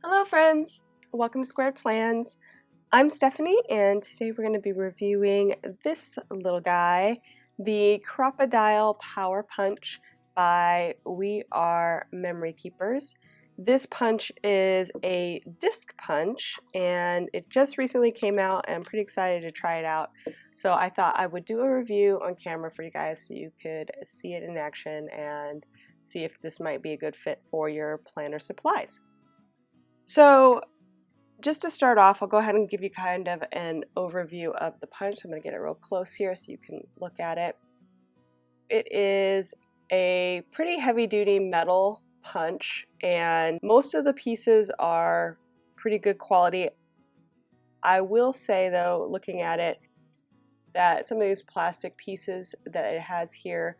Hello friends! Welcome to Squared Plans. I'm Stephanie and today we're going to be reviewing this little guy, the Crop-A-Dile Power Punch by We Are Memory Keepers. This punch is a disc punch and it just recently came out and I'm pretty excited to try it out. So I thought I would do a review on camera for you guys so you could see it in action and see if this might be a good fit for your planner supplies. So just to start off, I'll go ahead and give you kind of an overview of the punch. I'm going to get it real close here so you can look at it. It is a pretty heavy-duty metal punch and most of the pieces are pretty good quality. I will say though, looking at it, that some of these plastic pieces that it has here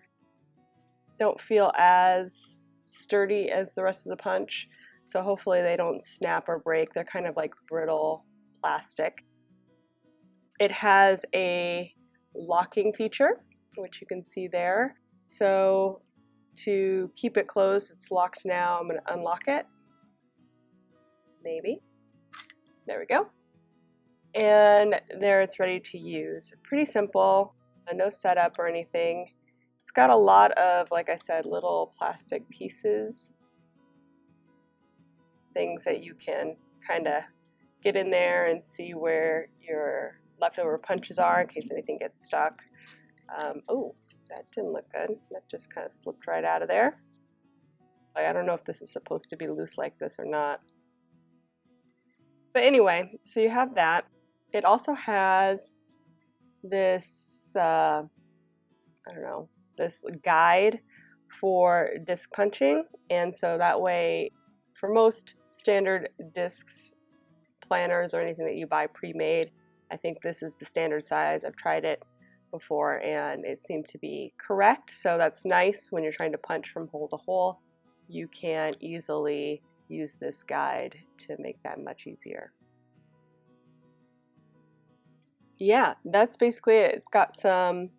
don't feel as sturdy as the rest of the punch. So hopefully they don't snap or break. They're kind of like brittle plastic. It has a locking feature, which you can see there. So to keep it closed, it's locked now. I'm going to unlock it. Maybe. There we go. And there it's ready to use. Pretty simple, no setup or anything. It's got a lot of, like I said, little plastic pieces. Things that you can kind of get in there and see where your leftover punches are in case anything gets stuck. Oh, that didn't look good. That just kind of slipped right out of there. I don't know if this is supposed to be loose like this or not. But anyway, so you have that. It also has this, this guide for disc punching. And so that way, for most standard discs, planners, or anything that you buy pre-made, I think this is the standard size. I've tried it before and it seemed to be correct. So that's nice when you're trying to punch from hole to hole. You can easily use this guide to make that much easier. Yeah, that's basically it. It's got some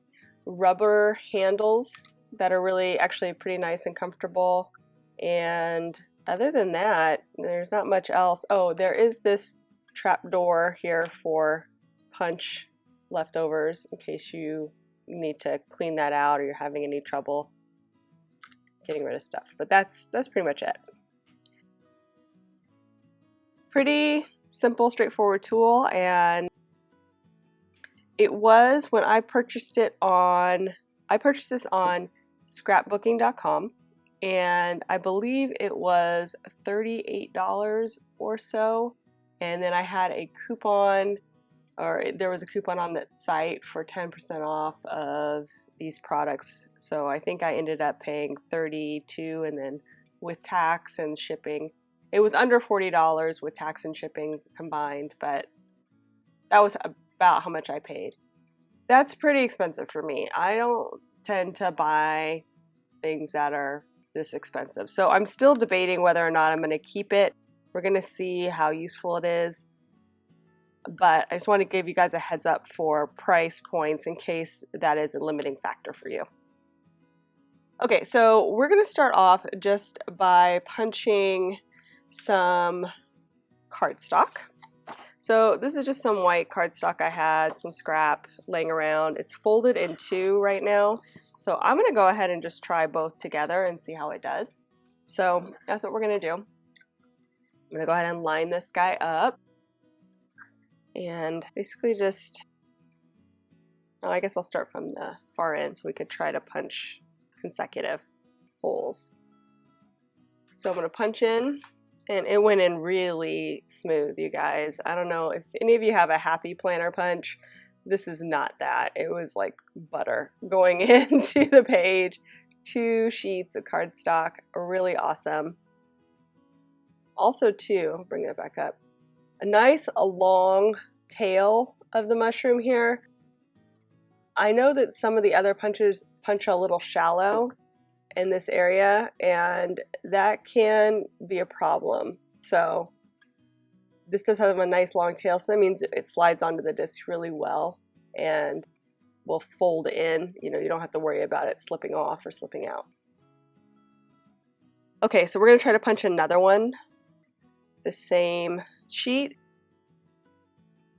rubber handles that are really actually pretty nice and comfortable. And other than that, there's not much else. Oh, there is this trap door here for punch leftovers in case you need to clean that out or you're having any trouble getting rid of stuff. But that's pretty much it. Pretty simple, straightforward tool, and it was when I purchased this on scrapbooking.com. And I believe it was $38 or so. And then I had a coupon, or there was a coupon on that site for 10% off of these products. So I think I ended up paying $32, and then with tax and shipping, it was under $40 with tax and shipping combined, but that was about how much I paid. That's pretty expensive for me. I don't tend to buy things that are this expensive. So I'm still debating whether or not I'm going to keep it. We're going to see how useful it is. But I just want to give you guys a heads up for price points in case that is a limiting factor for you. Okay, so we're going to start off just by punching some cardstock. So this is just some white cardstock I had, some scrap laying around. It's folded in two right now. So I'm going to go ahead and just try both together and see how it does. So that's what we're going to do. I'm going to go ahead and line this guy up. And basically just, well, I guess I'll start from the far end so we could try to punch consecutive holes. So I'm going to punch in. And it went in really smooth, you guys. I don't know if any of you have a happy planner punch. This is not that. It was like butter going into the page. 2 sheets of cardstock, really awesome. Also too, bring that back up, a nice long tail of the mushroom here. I know that some of the other punches punch a little shallow in this area, and that can be a problem. So this does have a nice long tail, so that means it slides onto the disc really well and will fold in. You know, you don't have to worry about it slipping off or slipping out. Okay, so we're going to try to punch another one the same sheet,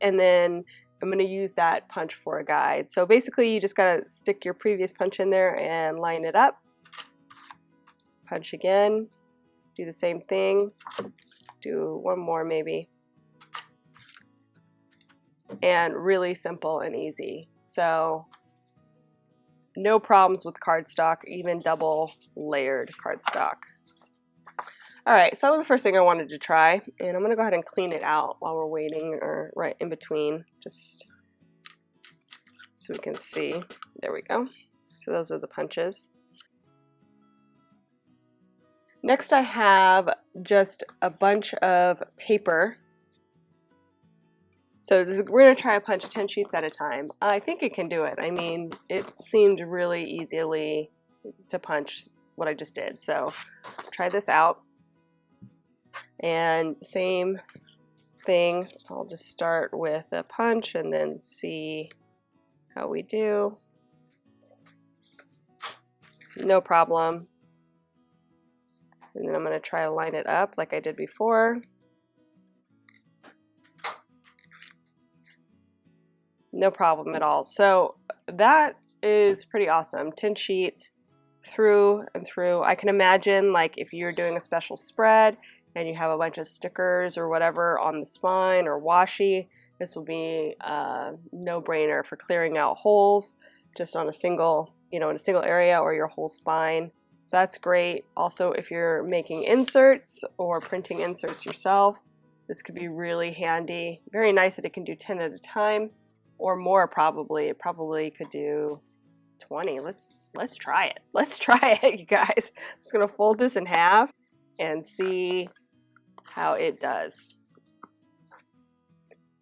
and then I'm going to use that punch for a guide. So basically you just got to stick your previous punch in there and line it up. Punch again, do the same thing, do one more maybe. And really simple and easy. So no problems with cardstock, even double layered cardstock. All right, so that was the first thing I wanted to try, and I'm gonna go ahead and clean it out while we're waiting, or right in between, just so we can see. There we go. So those are the punches. Next I have just a bunch of paper. So we're going to try a punch 10 sheets at a time. I think it can do it. I mean, it seemed really easily to punch what I just did. So try this out. And same thing, I'll just start with a punch and then see how we do. No problem. And then I'm going to try to line it up like I did before. No problem at all. So that is pretty awesome. 10 sheets through and through. I can imagine, like, if you're doing a special spread and you have a bunch of stickers or whatever on the spine or washi, this will be a no-brainer for clearing out holes just on a single, in a single area or your whole spine. So that's great. Also, if you're making inserts or printing inserts yourself, this could be really handy. Very nice that it can do 10 at a time. Or more probably. It probably could do 20. Let's try it. Let's try it, you guys. I'm just gonna fold this in half and see how it does.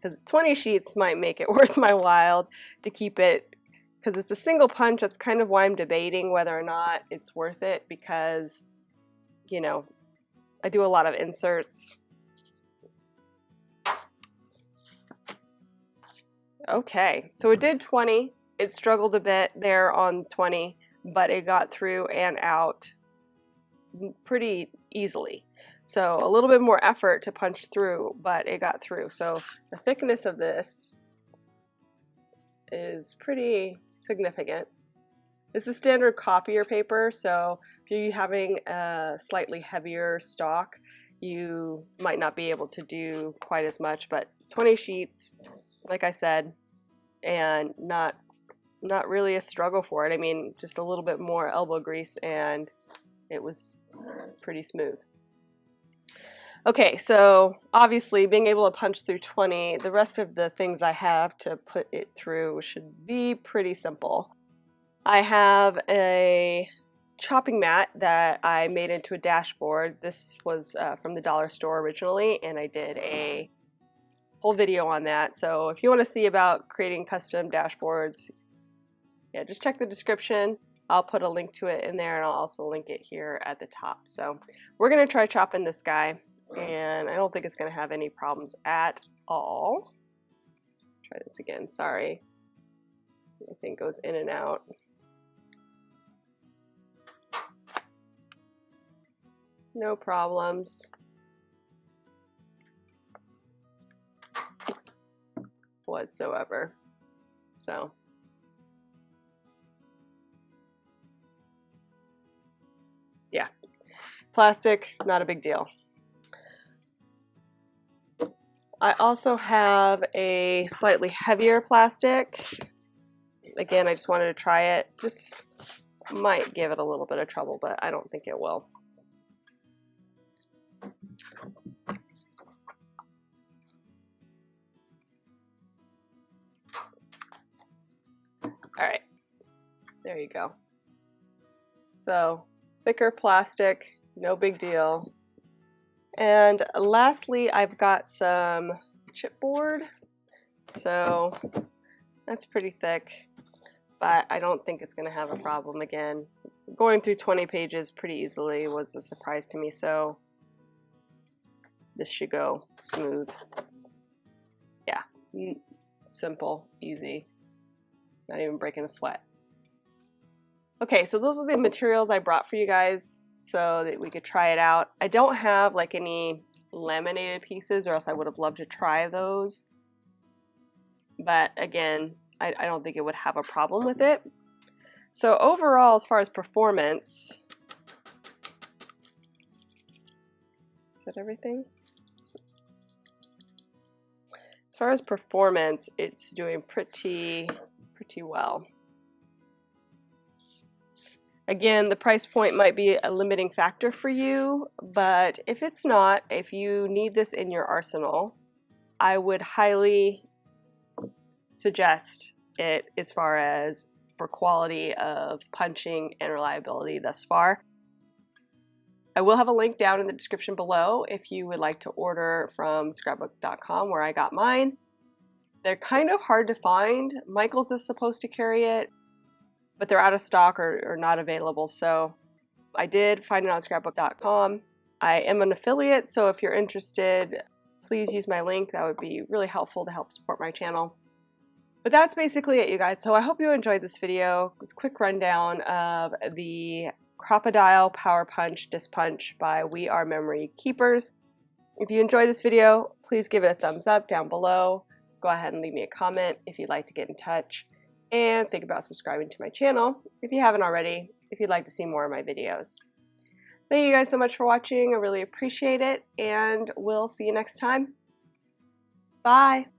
Because 20 sheets might make it worth my while to keep it, because it's a single punch. That's kind of why I'm debating whether or not it's worth it, because, I do a lot of inserts. Okay, so it did 20. It struggled a bit there on 20, but it got through and out pretty easily. So a little bit more effort to punch through, but it got through. So the thickness of this is pretty significant. This is standard copier paper, so if you're having a slightly heavier stock, you might not be able to do quite as much, but 20 sheets, like I said, and not really a struggle for it. I mean, just a little bit more elbow grease and it was pretty smooth. Okay, so obviously being able to punch through 20, the rest of the things I have to put it through should be pretty simple. I have a chopping mat that I made into a dashboard. This was from the dollar store originally, and I did a whole video on that. So if you want to see about creating custom dashboards, yeah, just check the description. I'll put a link to it in there, and I'll also link it here at the top. So we're going to try chopping this guy, and I don't think it's going to have any problems at all. Try this again. Sorry. I think it goes in and out. No problems whatsoever. So yeah, plastic, not a big deal. I also have a slightly heavier plastic. Again, I just wanted to try it. This might give it a little bit of trouble, but I don't think it will. All right, there you go. So thicker plastic, no big deal. And lastly, I've got some chipboard. So that's pretty thick, but I don't think it's going to have a problem. Again, going through 20 pages pretty easily was a surprise to me, so this should go smooth. Yeah, simple, easy, not even breaking a sweat. Okay, so those are the materials I brought for you guys so that we could try it out. I don't have like any laminated pieces, or else I would have loved to try those. But again, I don't think it would have a problem with it. So overall, as far as performance, is that everything? As far as performance, it's doing pretty well. Again, the price point might be a limiting factor for you, but if it's not, if you need this in your arsenal, I would highly suggest it as far as for quality of punching and reliability thus far. I will have a link down in the description below if you would like to order from scrapbook.com where I got mine. They're kind of hard to find. Michael's is supposed to carry it, but they're out of stock or not available. So I did find it on scrapbook.com. I am an affiliate, so if you're interested, please use my link. That would be really helpful to help support my channel. But that's basically it, you guys. So I hope you enjoyed this video. It was a quick rundown of the Crop-A-Dile Power Punch Disc Punch by We Are Memory Keepers. If you enjoyed this video, please give it a thumbs up down below. Go ahead and leave me a comment if you'd like to get in touch. And think about subscribing to my channel if you haven't already, if you'd like to see more of my videos. Thank you guys so much for watching. I really appreciate it, and we'll see you next time. Bye!